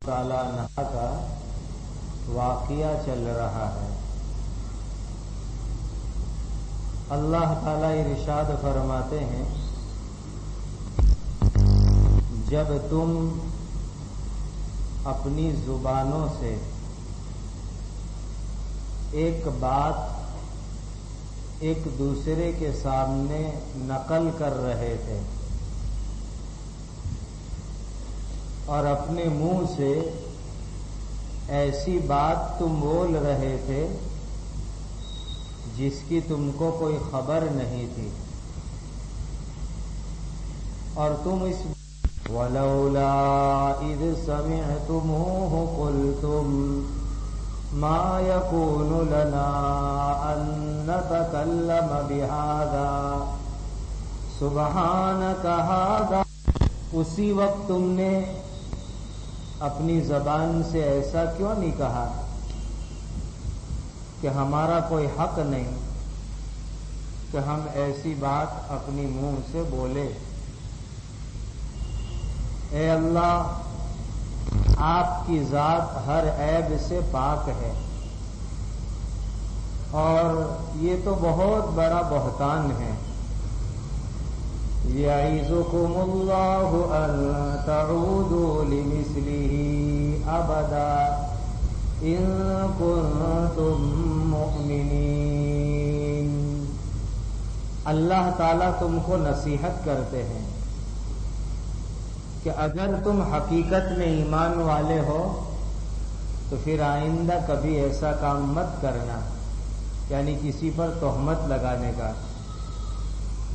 تعالیٰ عنہ کا واقعہ چل رہا ہے۔ اللہ تعالیٰ ارشاد فرماتے ہیں، جب تم اپنی زبانوں سے ایک بات ایک دوسرے کے سامنے نقل کر رہے تھے اور اپنے منہ سے ایسی بات تم بول رہے تھے جس کی تم کو کوئی خبر نہیں تھی، اور تم اس وَلَوْلَا إِذْ سَمِعْتُمُوهُ قُلْتُمْ مَا يَكُونُ لَنَا أَن نَّتَكَلَّمَ بِهَذَا سُبْحَانَكَ هَذَا، اسی وقت تم نے اپنی زبان سے ایسا کیوں نہیں کہا کہ ہمارا کوئی حق نہیں کہ ہم ایسی بات اپنی منہ سے بولے۔ اے اللہ، آپ کی ذات ہر عیب سے پاک ہے، اور یہ تو بہت بڑا بہتان ہے۔ یعظکم اللہ ان تعودوا لمثلہ ابدا ان کنتم مؤمنین، اللہ تعالیٰ تم کو نصیحت کرتے ہیں کہ اگر تم حقیقت میں ایمان والے ہو تو پھر آئندہ کبھی ایسا کام مت کرنا، یعنی کسی پر تہمت لگانے کا۔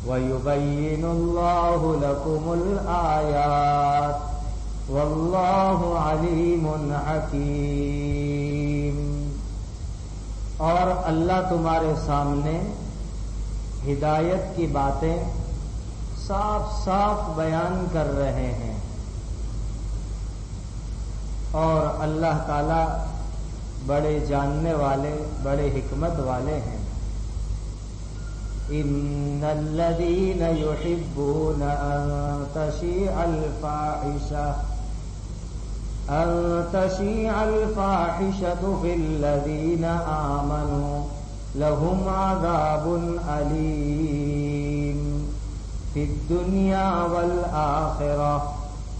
وَيُبَيِّنُ اللَّهُ لَكُمُ الْآيَاتِ وَاللَّهُ عَلِيمٌ حَكِيمٌ، اور اللہ تمہارے سامنے ہدایت کی باتیں صاف صاف بیان کر رہے ہیں، اور اللہ تعالی بڑے جاننے والے، بڑے حکمت والے ہیں۔ ان الذين يحبون ان تشيع الفاحشة في الذين آمنوا لهم عذاب أليم في الدنيا والآخرة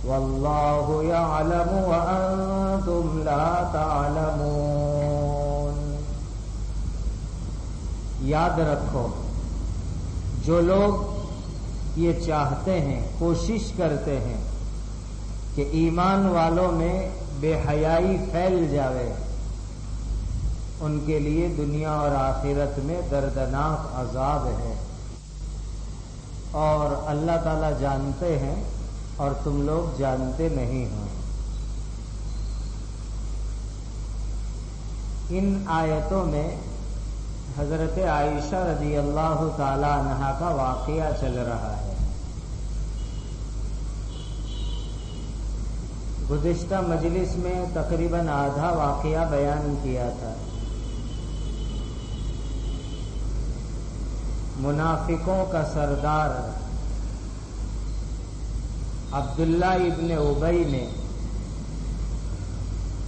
والله يعلم وأنتم لا تعلمون۔ یاد رکھو، جو لوگ یہ چاہتے ہیں، کوشش کرتے ہیں کہ ایمان والوں میں بے حیائی پھیل جاوے، ان کے لیے دنیا اور آخرت میں دردناک عذاب ہے، اور اللہ تعالیٰ جانتے ہیں اور تم لوگ جانتے نہیں ہو۔ ان آیتوں میں حضرت عائشہ رضی اللہ تعالی عنہا کا واقعہ چل رہا ہے۔ گزشتہ مجلس میں تقریباً آدھا واقعہ بیان کیا تھا۔ منافقوں کا سردار عبداللہ ابن ابی نے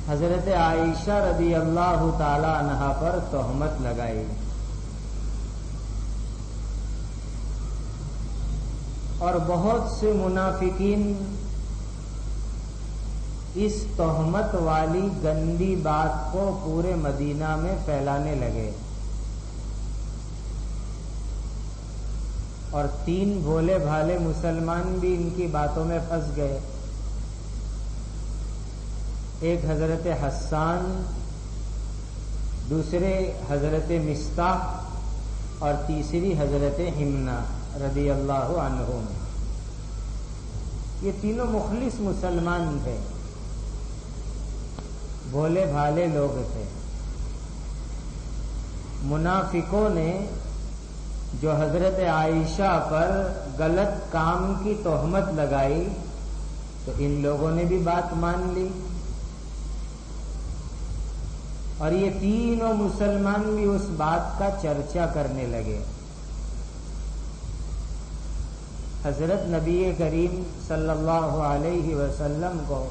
حضرت عائشہ رضی اللہ تعالی عنہا پر تہمت لگائی، اور بہت سے منافقین اس تہمت والی گندی بات کو پورے مدینہ میں پھیلانے لگے، اور 3 بھولے بھالے مسلمان بھی ان کی باتوں میں پھنس گئے۔ ایک حضرت حسان، دوسرے حضرت مصطح، اور تیسری حضرت حمنہ رضی اللہ عنہم۔ یہ تینوں مخلص مسلمان تھے، بھولے بھالے لوگ تھے۔ منافقوں نے جو حضرت عائشہ پر غلط کام کی تہمت لگائی تو ان لوگوں نے بھی بات مان لی، اور یہ تینوں مسلمان بھی اس بات کا چرچا کرنے لگے۔ حضرت نبی کریم صلی اللہ علیہ وسلم کو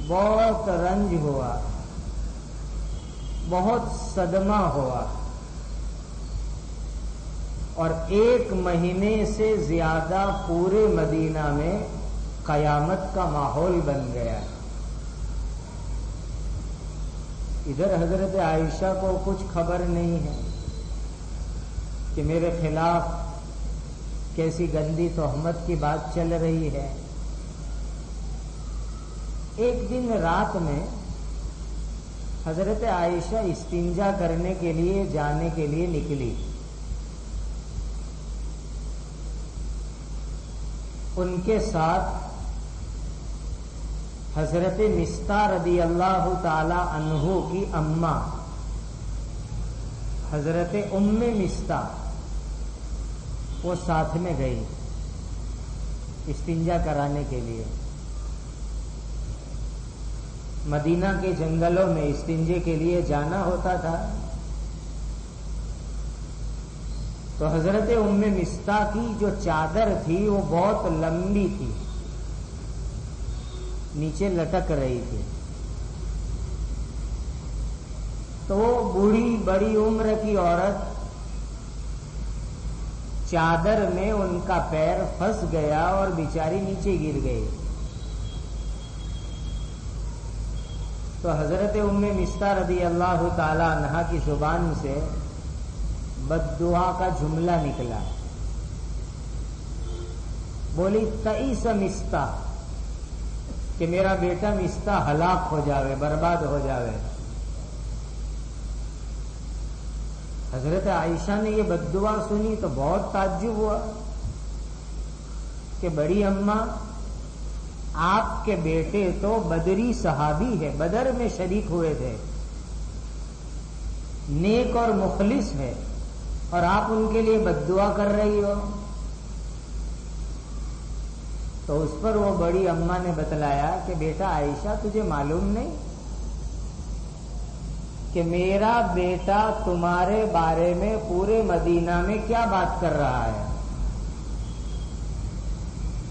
بہت رنج ہوا، بہت صدمہ ہوا، اور 1 مہینے سے زیادہ پورے مدینہ میں قیامت کا ماحول بن گیا۔ ادھر حضرت عائشہ کو کچھ خبر نہیں ہے کہ میرے خلاف کیسی گندی تہمت کی بات چل رہی ہے۔ ایک دن رات میں حضرت عائشہ استنجا کرنے کے لیے جانے کے لیے نکلی۔ ان کے ساتھ حضرت مستہ رضی اللہ تعالی عنہ کی اماں حضرت ام مستہ وہ ساتھ میں گئی استنجا کرانے کے لیے۔ مدینہ کے جنگلوں میں استنجے کے لیے جانا ہوتا تھا، تو حضرت ام مستہ کی جو چادر تھی وہ بہت لمبی تھی، نیچے لٹک رہی تھی، تو وہ بوڑھی بڑی عمر کی عورت چادر میں ان کا پیر پھنس گیا اور بیچاری نیچے گر گئی۔ تو حضرت ام مستہ رضی اللہ تعالی عنہا کی زبان سے بد دعا کا جملہ نکلا، بولی تئیس مستہ، کہ میرا بیٹا مستہ ہلاک ہو جاوے، برباد ہو جاوے۔ حضرت عائشہ نے یہ بد دعا سنی تو بہت تعجب ہوا کہ بڑی اماں، آپ کے بیٹے تو بدری صحابی ہے، بدر میں شریک ہوئے تھے، نیک اور مخلص ہے، اور آپ ان کے لیے بد دعا کر رہی ہو۔ تو اس پر وہ بڑی اماں نے بتلایا کہ بیٹا عائشہ، تجھے معلوم نہیں کہ میرا بیٹا تمہارے بارے میں پورے مدینہ میں کیا بات کر رہا ہے؟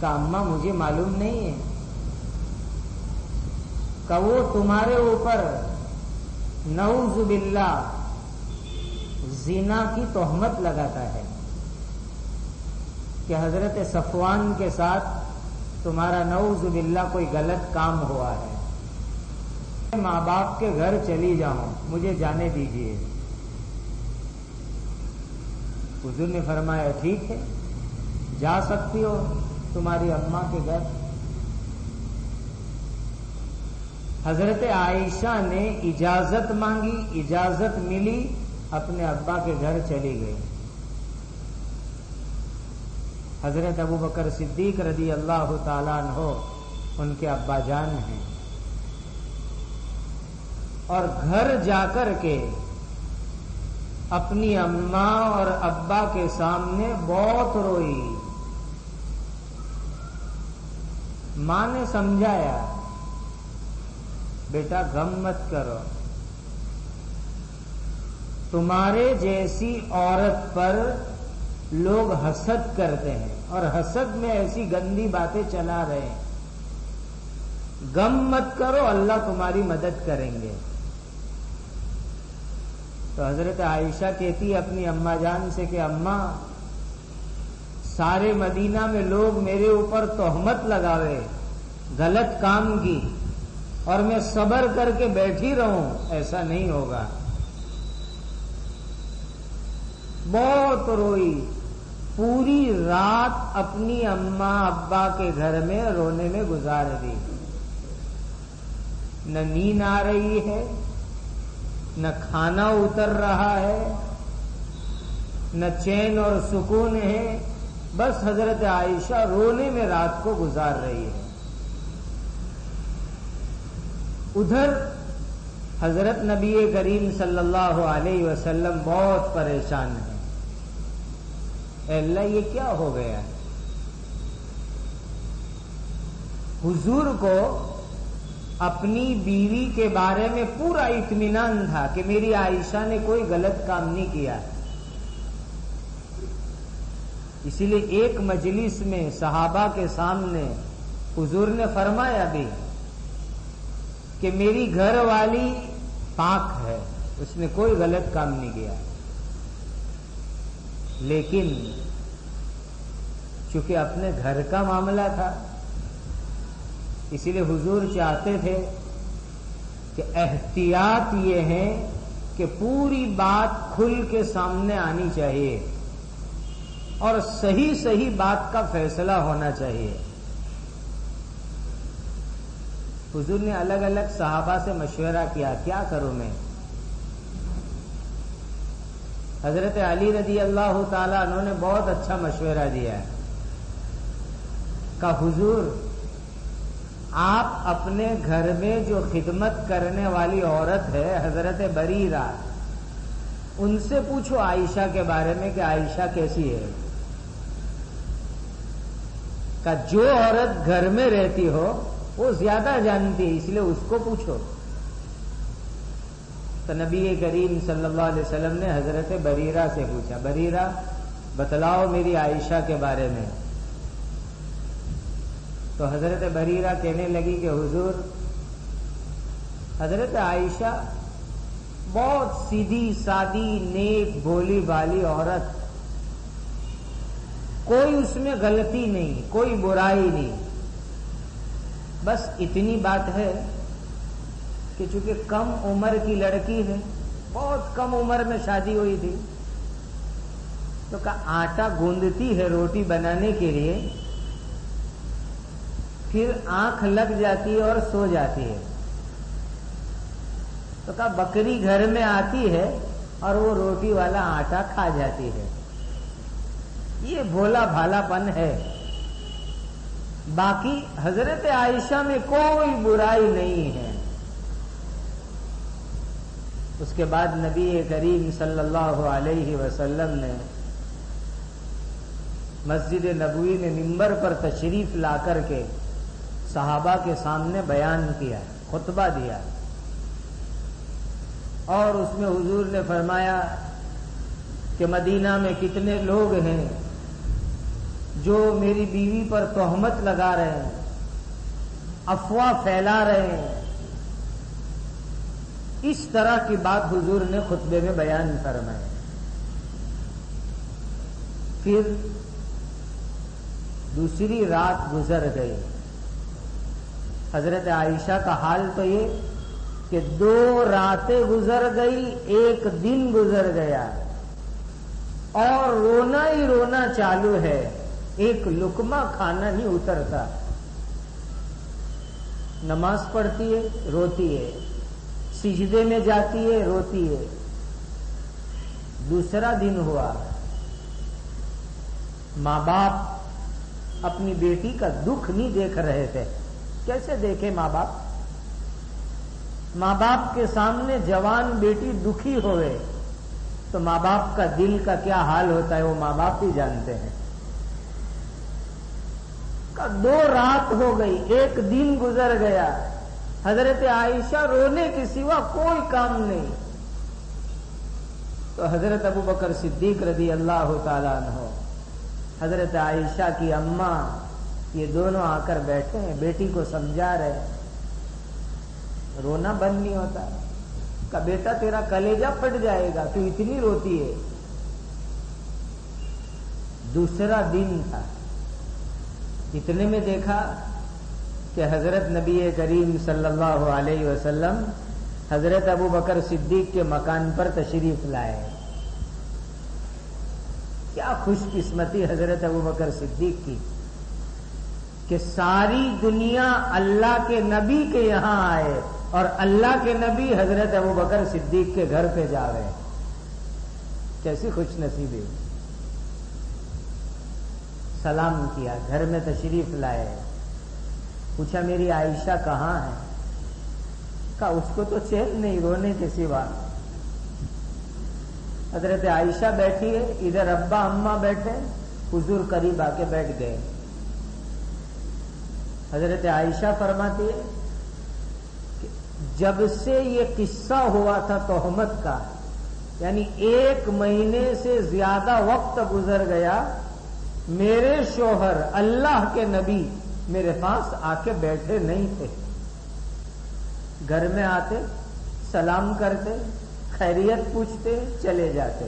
کہ اماں مجھے معلوم نہیں ہے، کہ وہ تمہارے اوپر نعوذ باللہ زنا کی تہمت لگاتا ہے کہ حضرت صفوان کے ساتھ تمہارا نعوذ باللہ کوئی غلط کام ہوا ہے، ماں باپ کے گھر چلی جاؤں، مجھے جانے دیجیے۔ حضور نے فرمایا ٹھیک ہے، جا سکتی ہو تمہاری اماں کے گھر۔ حضرت عائشہ نے اجازت مانگی، اجازت ملی، اپنے ابا کے گھر چلی گئی۔ حضرت ابوبکر صدیق رضی اللہ تعالیٰ عنہ ان کے ابا جان ہیں، اور گھر جا کر کے اپنی اماں اور ابا کے سامنے بہت روئی۔ ماں نے سمجھایا بیٹا غم مت کرو، تمہارے جیسی عورت پر لوگ حسد کرتے ہیں اور حسد میں ایسی گندی باتیں چلا رہے ہیں، غم مت کرو، اللہ تمہاری مدد کریں گے۔ تو حضرت عائشہ کہتی اپنی اماں جان سے کہ اماں، سارے مدینہ میں لوگ میرے اوپر تہمت لگاوے غلط کام کی، اور میں صبر کر کے بیٹھی رہوں، ایسا نہیں ہوگا۔ بہت روئی، پوری رات اپنی اماں ابا کے گھر میں رونے میں گزار دی۔ نہ نیند آ رہی ہے، نہ کھانا اتر رہا ہے، نہ چین اور سکون ہے، بس حضرت عائشہ رونے میں رات کو گزار رہی ہے۔ ادھر حضرت نبی کریم صلی اللہ علیہ وسلم بہت پریشان ہیں، اے اللہ یہ کیا ہو گیا؟ حضور کو اپنی بیوی کے بارے میں پورا اطمینان تھا کہ میری عائشہ نے کوئی غلط کام نہیں کیا، اسی لیے ایک مجلس میں صحابہ کے سامنے حضور نے فرمایا بھی کہ میری گھر والی پاک ہے، اس نے کوئی غلط کام نہیں کیا، لیکن چونکہ اپنے گھر کا معاملہ تھا اسی لیے حضور چاہتے تھے کہ احتیاط یہ ہے کہ پوری بات کھل کے سامنے آنی چاہیے اور صحیح صحیح بات کا فیصلہ ہونا چاہیے۔ حضور نے الگ الگ صحابہ سے مشورہ کیا، کیا کروں میں؟ حضرت علی رضی اللہ تعالیٰ عنہ نے بہت اچھا مشورہ دیا ہے، کہ حضور آپ اپنے گھر میں جو خدمت کرنے والی عورت ہے حضرت بریرہ، ان سے پوچھو عائشہ کے بارے میں کہ عائشہ کیسی ہے، کہ جو عورت گھر میں رہتی ہو وہ زیادہ جانتی ہے، اس لیے اس کو پوچھو۔ تو نبی کریم صلی اللہ علیہ وسلم نے حضرت بریرہ سے پوچھا، بریرہ بتلاؤ میری عائشہ کے بارے میں۔ تو حضرت بریرہ کہنے لگی کہ حضور حضرت عائشہ بہت سیدھی سادی نیک بھولی بالی عورت، کوئی اس میں غلطی نہیں، کوئی برائی نہیں، بس اتنی بات ہے کہ چونکہ کم عمر کی لڑکی ہے، بہت کم عمر میں شادی ہوئی تھی، تو کہا آٹا گوندتی ہے روٹی بنانے کے لیے، پھر آنکھ لگ جاتی ہے اور سو جاتی ہے، تو کہا بکری گھر میں آتی ہے اور وہ روٹی والا آٹا کھا جاتی ہے، یہ بھولا بھالا پن ہے، باقی حضرت عائشہ میں کوئی برائی نہیں ہے۔ اس کے بعد نبی کریم صلی اللہ علیہ وسلم نے مسجد نبوی میں منبر پر تشریف لا کر کے صحابہ کے سامنے بیان کیا، خطبہ دیا، اور اس میں حضور نے فرمایا کہ مدینہ میں کتنے لوگ ہیں جو میری بیوی پر تہمت لگا رہے ہیں، افواہ پھیلا رہے ہیں، اس طرح کی بات حضور نے خطبے میں بیان فرمائی۔ پھر دوسری رات گزر گئی، حضرت عائشہ کا حال تو یہ کہ 2 راتیں گزر گئی، 1 دن گزر گیا، اور رونا ہی رونا چالو ہے، ایک لقمہ کھانا نہیں اترتا، نماز پڑھتی ہے روتی ہے، سجدے میں جاتی ہے روتی ہے۔ دوسرا دن ہوا، ماں باپ اپنی بیٹی کا دکھ نہیں دیکھ رہے تھے، کیسے دیکھے ماں باپ؟ ماں باپ کے سامنے جوان بیٹی دکھی ہوئے تو ماں باپ کا دل کا کیا حال ہوتا ہے وہ ماں باپ ہی جانتے ہیں۔ 2 رات ہو گئی، 1 دن گزر گیا، حضرت عائشہ رونے کے سوا کوئی کام نہیں۔ تو حضرت ابوبکر صدیق رضی اللہ تعالیٰ عنہ، حضرت عائشہ کی اماں، یہ دونوں آ کر بیٹھے ہیں، بیٹی کو سمجھا رہے، رونا بند نہیں ہوتا، کہ بیٹا تیرا کلیجہ پھٹ جائے گا، تو اتنی روتی ہے۔ دوسرا دن تھا، اتنے میں دیکھا کہ حضرت نبی کریم صلی اللہ علیہ وسلم حضرت ابوبکر صدیق کے مکان پر تشریف لائے۔ کیا خوش قسمتی حضرت ابوبکر صدیق کی کہ ساری دنیا اللہ کے نبی کے یہاں آئے اور اللہ کے نبی حضرت ابوبکر صدیق کے گھر پہ جاوے، کیسی خوش نصیبی۔ سلام کیا، گھر میں تشریف لائے، پوچھا میری عائشہ کہاں ہے؟ کہا اس کو تو چین نہیں رونے کے سوا۔ حضرت عائشہ بیٹھی ہے، ادھر ابا اماں بیٹھے، حضور قریب آ کے بیٹھ گئے۔ حضرت عائشہ فرماتی ہے کہ جب سے یہ قصہ ہوا تھا تہمت کا، یعنی 1 مہینے سے زیادہ وقت گزر گیا، میرے شوہر اللہ کے نبی میرے پاس آ کے بیٹھے نہیں تھے۔ گھر میں آتے، سلام کرتے، خیریت پوچھتے، چلے جاتے.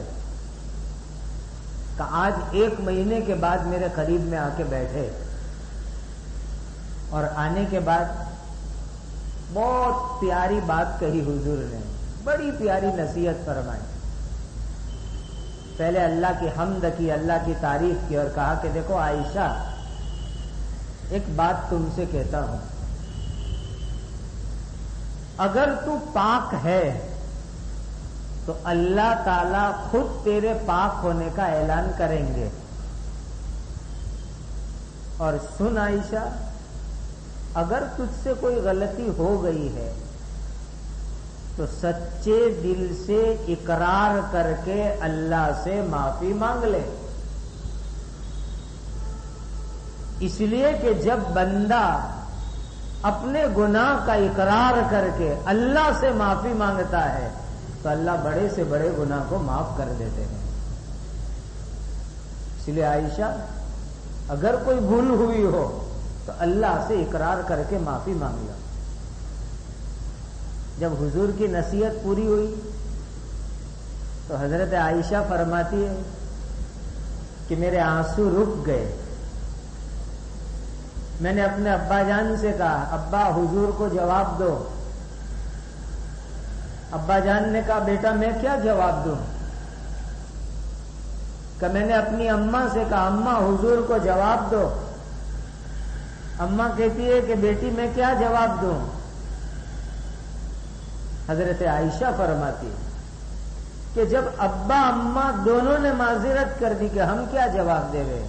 کہ آج 1 مہینے کے بعد میرے قریب میں آ کے بیٹھے، اور آنے کے بعد بہت پیاری بات کہی حضور نے، بڑی پیاری نصیحت فرمائی. پہلے اللہ کی حمد کی، اللہ کی تعریف کی، اور کہا کہ دیکھو عائشہ، ایک بات تم سے کہتا ہوں، اگر تو پاک ہے تو اللہ تعالی خود تیرے پاک ہونے کا اعلان کریں گے. اور سن عائشہ، اگر تجھ سے کوئی غلطی ہو گئی ہے تو سچے دل سے اقرار کر کے اللہ سے معافی مانگ لے. اس لیے کہ جب بندہ اپنے گناہ کا اقرار کر کے اللہ سے معافی مانگتا ہے تو اللہ بڑے سے بڑے گناہ کو معاف کر دیتے ہیں. اس لیے عائشہ، اگر کوئی بھول ہوئی ہو تو اللہ سے اقرار کر کے معافی مانگ لو. جب حضور کی نصیحت پوری ہوئی تو حضرت عائشہ فرماتی ہے کہ میرے آنسو رک گئے. میں نے اپنے ابا جان سے کہا، ابا حضور کو جواب دو. ابا جان نے کہا، بیٹا میں کیا جواب دوں؟ کہ میں نے اپنی اماں سے کہا، اماں حضور کو جواب دو. اماں کہتی ہے کہ بیٹی میں کیا جواب دوں؟ حضرت عائشہ فرماتی کہ جب ابا اماں دونوں نے معذرت کر دی کہ ہم کیا جواب دے رہے ہیں،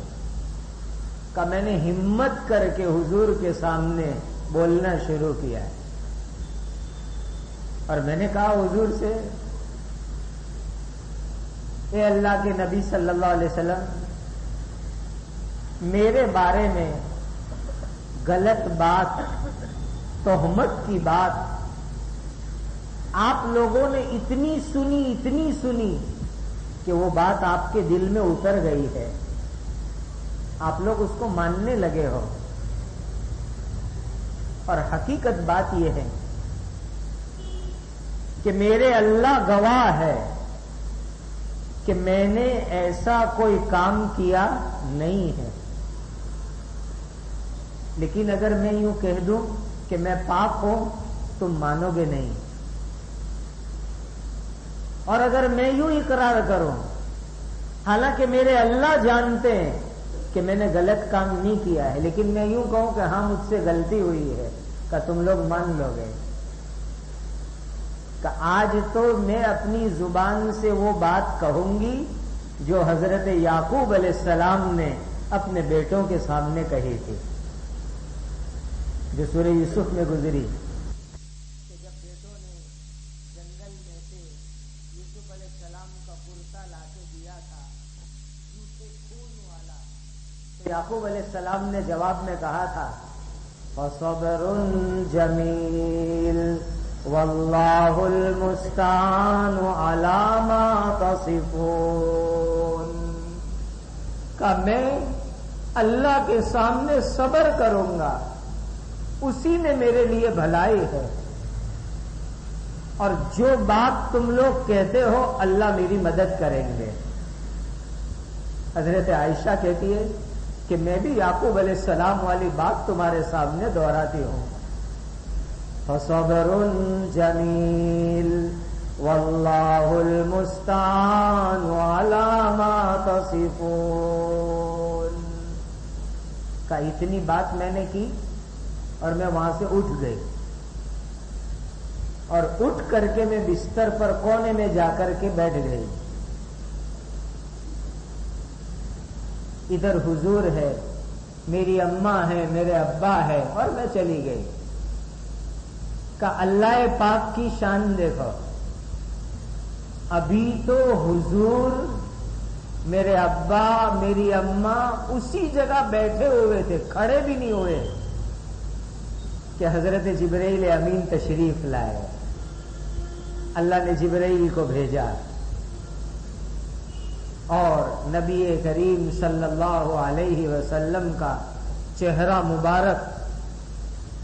کہ میں نے ہمت کر کے حضور کے سامنے بولنا شروع کیا ہے. اور میں نے کہا حضور سے، اے اللہ کے نبی صلی اللہ علیہ وسلم، میرے بارے میں غلط بات، تہمت کی بات آپ لوگوں نے اتنی سنی کہ وہ بات آپ کے دل میں اتر گئی ہے، آپ لوگ اس کو ماننے لگے ہو. اور حقیقت بات یہ ہے کہ میرے اللہ گواہ ہے کہ میں نے ایسا کوئی کام کیا نہیں ہے. لیکن اگر میں یوں کہہ دوں کہ میں پاک ہوں تم مانو گے نہیں. اور اگر میں یوں اقرار کروں، حالانکہ میرے اللہ جانتے ہیں کہ میں نے غلط کام نہیں کیا ہے، لیکن میں یوں کہوں کہ ہاں مجھ سے غلطی ہوئی ہے، کہ تم لوگ مان لو گے. کہ آج تو میں اپنی زبان سے وہ بات کہوں گی جو حضرت یعقوب علیہ السلام نے اپنے بیٹوں کے سامنے کہی تھی، جو سورہ یوسف میں گزری. کہ جب بیٹوں نے جنگل میں سے یوسف علیہ السلام کا کرتا لا کے دیا تھا خون والا، تو یعقوب علیہ السلام نے جواب میں کہا تھا، فَصَبْرٌ جَمِيلٌ وَاللَّهُ الْمُسْتَعَانُ عَلَى مَا تَصِفُونَ. کہ میں اللہ کے سامنے صبر کروں گا، اسی میں میرے لیے بھلائی ہے، اور جو بات تم لوگ کہتے ہو اللہ میری مدد کریں گے. حضرت عائشہ کہتی ہے کہ میں بھی یعقوب علیہ السلام والی بات تمہارے سامنے دہراتی ہوں. فَصَبْرٌ جَمِيلٌ وَاللَّهُ الْمُسْتَعَانُ عَلَى مَا تَصِفُونَ. کہ اتنی بات میں نے کی اور میں وہاں سے اٹھ گئی، اور اٹھ کر کے میں بستر پر کونے میں جا کر کے بیٹھ گئی. ادھر حضور ہے، میری اماں ہے، میرے ابا ہے، اور میں چلی گئی. کہ اللہ پاک کی شان دیکھو، ابھی تو حضور، میرے ابا، میری اماں اسی جگہ بیٹھے ہوئے تھے، کھڑے بھی نہیں ہوئے کہ حضرت جبرائیل امین تشریف لائے. اللہ نے جبرائیل کو بھیجا اور نبی کریم صلی اللہ علیہ وسلم کا چہرہ مبارک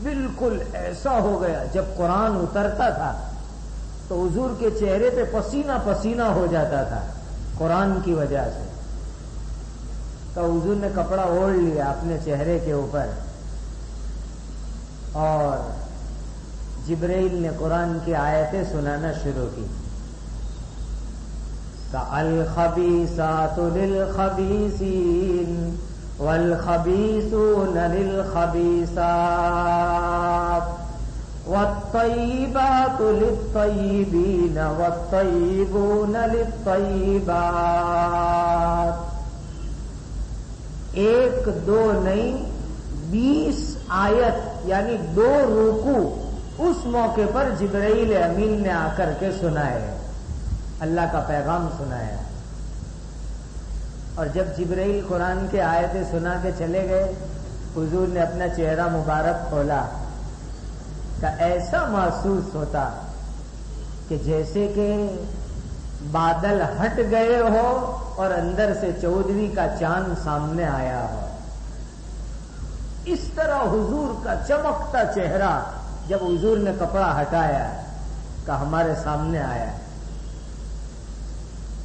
بالکل ایسا ہو گیا. جب قرآن اترتا تھا تو حضور کے چہرے پہ پسینہ پسینہ ہو جاتا تھا قرآن کی وجہ سے. تو حضور نے کپڑا اوڑھ لیا اپنے چہرے کے اوپر اور جبرائیل نے قرآن کی آیتیں سنانا شروع کی. الخبیثات للخبیثین والخبیثون للخبیثات والطیبات للطیبین والطیبون للطیبات. ایک دو نہیں 20 آیت یعنی 2 رکوع اس موقع پر جبرائیل امین نے آ کر کے سنائے, اللہ کا پیغام سنایا. اور جب جبرائیل قرآن کے آیتیں سنا کے چلے گئے, حضور نے اپنا چہرہ مبارک کھولا کہ ایسا محسوس ہوتا کہ جیسے کہ بادل ہٹ گئے ہو اور اندر سے 14ویں کا چاند سامنے آیا ہو. اس طرح حضور کا چمکتا چہرہ جب حضور نے کپڑا ہٹایا کہ ہمارے سامنے آیا.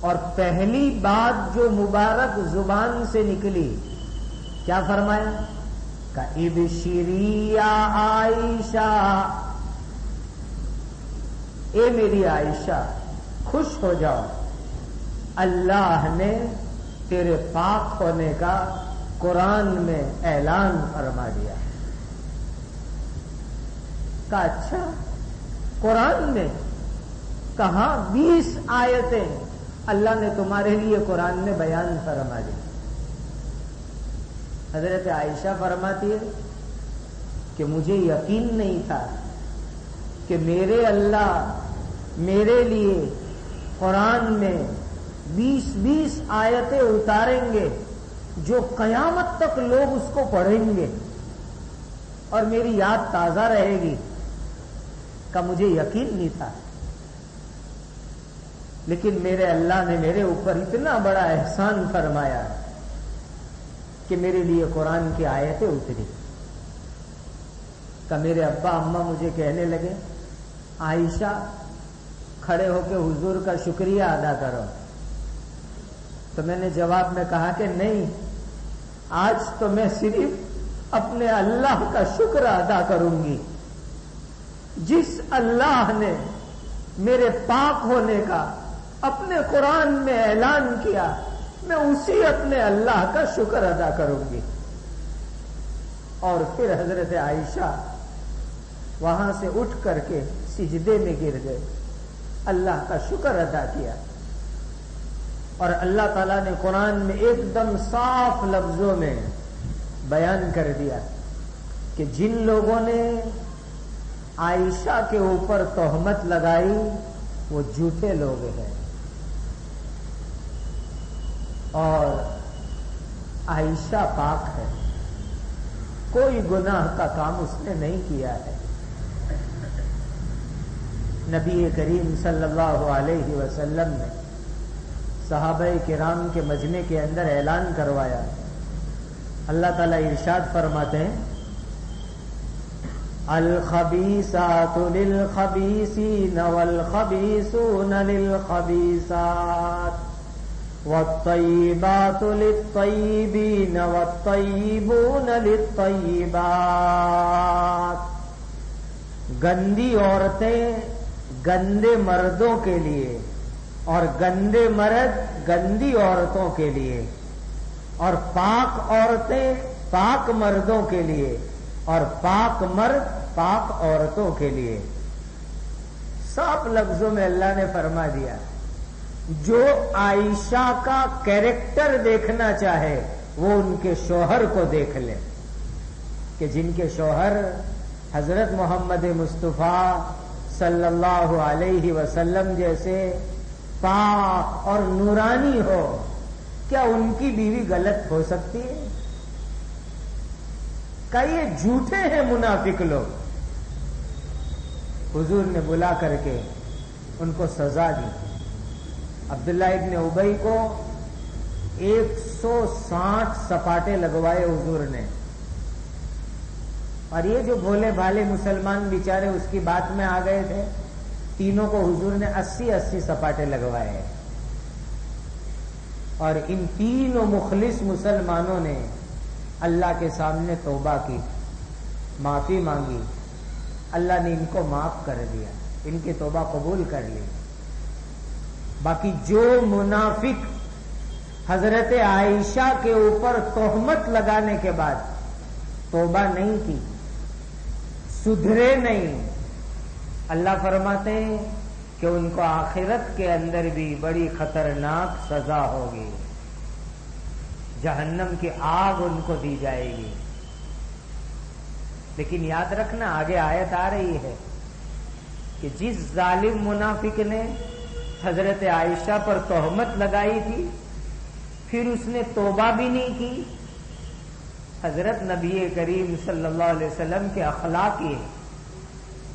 اور پہلی بات جو مبارک زبان سے نکلی کیا فرمایا کہ ابشری یا عائشہ, اے میری عائشہ خوش ہو جاؤ, اللہ نے تیرے پاک ہونے کا قرآن میں اعلان فرما دیا. کہا اچھا قرآن میں کہاں 20 آیتیں اللہ نے تمہارے لیے قرآن میں بیان فرما دی. حضرت عائشہ فرماتی ہے کہ مجھے یقین نہیں تھا کہ میرے اللہ میرے لیے قرآن میں 20 آیتیں اتاریں گے جو قیامت تک لوگ اس کو پڑھیں گے اور میری یاد تازہ رہے گی. کا مجھے یقین نہیں تھا, لیکن میرے اللہ نے میرے اوپر اتنا بڑا احسان فرمایا کہ میرے لیے قرآن کی آیتیں اتری. کہ میرے ابا اماں مجھے کہنے لگے عائشہ کھڑے ہو کے حضور کا شکریہ ادا کرو. تو میں نے جواب میں کہا کہ نہیں, آج تو میں صرف اپنے اللہ کا شکر ادا کروں گی جس اللہ نے میرے پاک ہونے کا اپنے قرآن میں اعلان کیا, میں اسی اپنے اللہ کا شکر ادا کروں گی. اور پھر حضرت عائشہ وہاں سے اٹھ کر کے سجدے میں گر گئے, اللہ کا شکر ادا کیا. اور اللہ تعالیٰ نے قرآن میں ایک دم صاف لفظوں میں بیان کر دیا کہ جن لوگوں نے عائشہ کے اوپر تہمت لگائی وہ جھوٹے لوگ ہیں اور عائشہ پاک ہے, کوئی گناہ کا کام اس نے نہیں کیا ہے. نبی کریم صلی اللہ علیہ وسلم نے صحابہ کرام کے مجمع کے اندر اعلان کروایا. اللہ تعالیٰ ارشاد فرماتے ہیں الخبیثات للخبیثین والخبیثون للخبیثات والطیبات للطیبین والطیبون للطیبات. گندی عورتیں گندے مردوں کے لیے اور گندے مرد گندی عورتوں کے لیے, اور پاک عورتیں پاک مردوں کے لیے اور پاک مرد پاک عورتوں کے لیے. صاف لفظوں میں اللہ نے فرما دیا جو عائشہ کا کیریکٹر دیکھنا چاہے وہ ان کے شوہر کو دیکھ لے کہ جن کے شوہر حضرت محمد مصطفیٰ صلی اللہ علیہ وسلم جیسے پاک اور نورانی ہو, کیا ان کی بیوی غلط ہو سکتی ہے؟ کہ یہ جھوٹے ہیں منافق لوگ. حضور نے بلا کر کے ان کو سزا دی. عبداللہ ابن ابی کو 160 سپاٹے لگوائے حضور نے. اور یہ جو بھولے بھالے مسلمان بیچارے اس کی بات میں آ گئے تھے، تینوں کو حضور نے 80 سپاٹے لگوائے ہیں، اور ان تینوں مخلص مسلمانوں نے اللہ کے سامنے توبہ کی، معافی مانگی، اللہ نے ان کو معاف کر دیا، ان کی توبہ قبول کر لی۔ باقی جو منافق حضرت عائشہ کے اوپر تہمت لگانے کے بعد توبہ نہیں کی، سدھرے نہیں، اللہ فرماتے ہیں کہ ان کو آخرت کے اندر بھی بڑی خطرناک سزا ہوگی، جہنم کی آگ ان کو دی جائے گی۔ لیکن یاد رکھنا آگے آیت آ رہی ہے کہ جس ظالم منافق نے حضرت عائشہ پر تہمت لگائی تھی، پھر اس نے توبہ بھی نہیں کی، حضرت نبی کریم صلی اللہ علیہ وسلم کے اخلاق یہ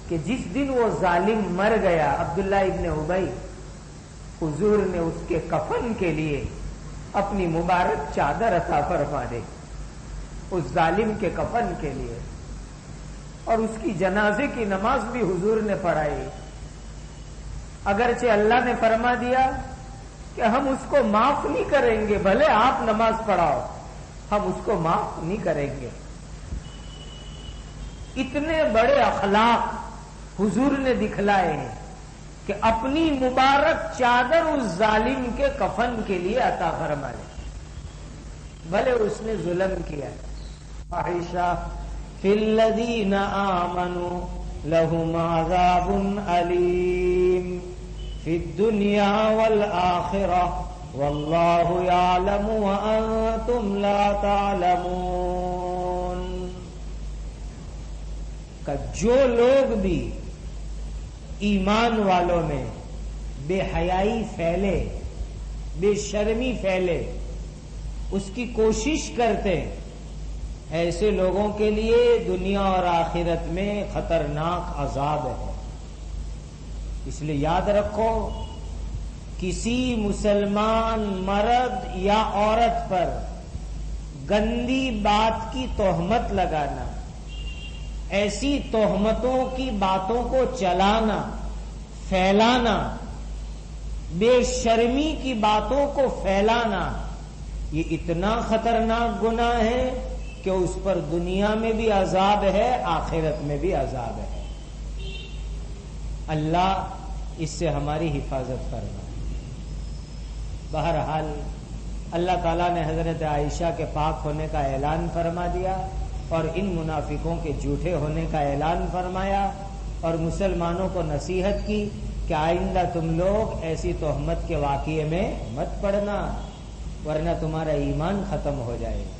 کہ جس دن وہ ظالم مر گیا، عبداللہ ابن ابی، حضور نے اس کے کفن کے لیے اپنی مبارک چادر عطا فرما دی، اس ظالم کے کفن کے لیے، اور اس کی جنازے کی نماز بھی حضور نے پڑھائی۔ اگرچہ اللہ نے فرما دیا کہ ہم اس کو معاف نہیں کریں گے، بھلے آپ نماز پڑھاؤ، ہم اس کو معاف نہیں کریں گے۔ اتنے بڑے اخلاق حضور نے دکھلائے ہیں کہ اپنی مبارک چادر اس ظالم کے کفن کے لیے عطا فرما لے، بھلے اس نے ظلم کیا۔ عائشہ فی الذین آمنوا لہم عذاب علیم فی الدنیا والآخرہ واللہ یعلم وانتم لا تعلمون، کہ جو لوگ بھی ایمان والوں میں بے حیائی پھیلے، بے شرمی پھیلے، اس کی کوشش کرتے، ایسے لوگوں کے لیے دنیا اور آخرت میں خطرناک عذاب ہے۔ اس لیے یاد رکھو، کسی مسلمان مرد یا عورت پر گندی بات کی تہمت لگانا، ایسی تہمتوں کی باتوں کو چلانا، پھیلانا، بے شرمی کی باتوں کو پھیلانا، یہ اتنا خطرناک گناہ ہے کہ اس پر دنیا میں بھی عذاب ہے، آخرت میں بھی عذاب ہے۔ اللہ اس سے ہماری حفاظت فرمائے۔ بہرحال اللہ تعالیٰ نے حضرت عائشہ کے پاک ہونے کا اعلان فرما دیا، اور ان منافقوں کے جھوٹے ہونے کا اعلان فرمایا، اور مسلمانوں کو نصیحت کی کہ آئندہ تم لوگ ایسی تہمت کے واقعے میں مت پڑنا، ورنہ تمہارا ایمان ختم ہو جائے گا۔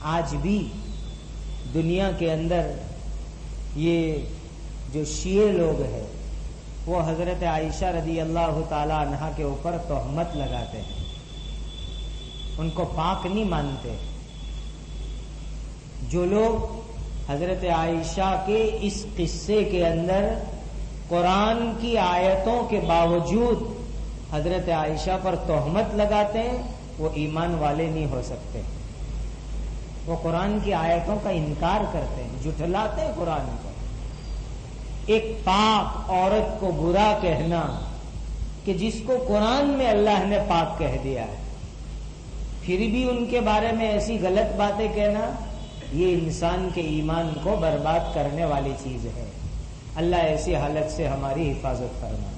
آج بھی دنیا کے اندر یہ جو شیعہ لوگ ہیں وہ حضرت عائشہ رضی اللہ تعالی عنہا کے اوپر تہمت لگاتے ہیں، ان کو پاک نہیں مانتے۔ جو لوگ حضرت عائشہ کے اس قصے کے اندر قرآن کی آیتوں کے باوجود حضرت عائشہ پر تہمت لگاتے ہیں، وہ ایمان والے نہیں ہو سکتے۔ وہ قرآن کی آیتوں کا انکار کرتے ہیں، جھٹلاتے ہیں قرآن کو۔ ایک پاک عورت کو برا کہنا کہ جس کو قرآن میں اللہ نے پاک کہہ دیا ہے، پھر بھی ان کے بارے میں ایسی غلط باتیں کہنا، یہ انسان کے ایمان کو برباد کرنے والی چیز ہے۔ اللہ ایسی حالت سے ہماری حفاظت فرمائے۔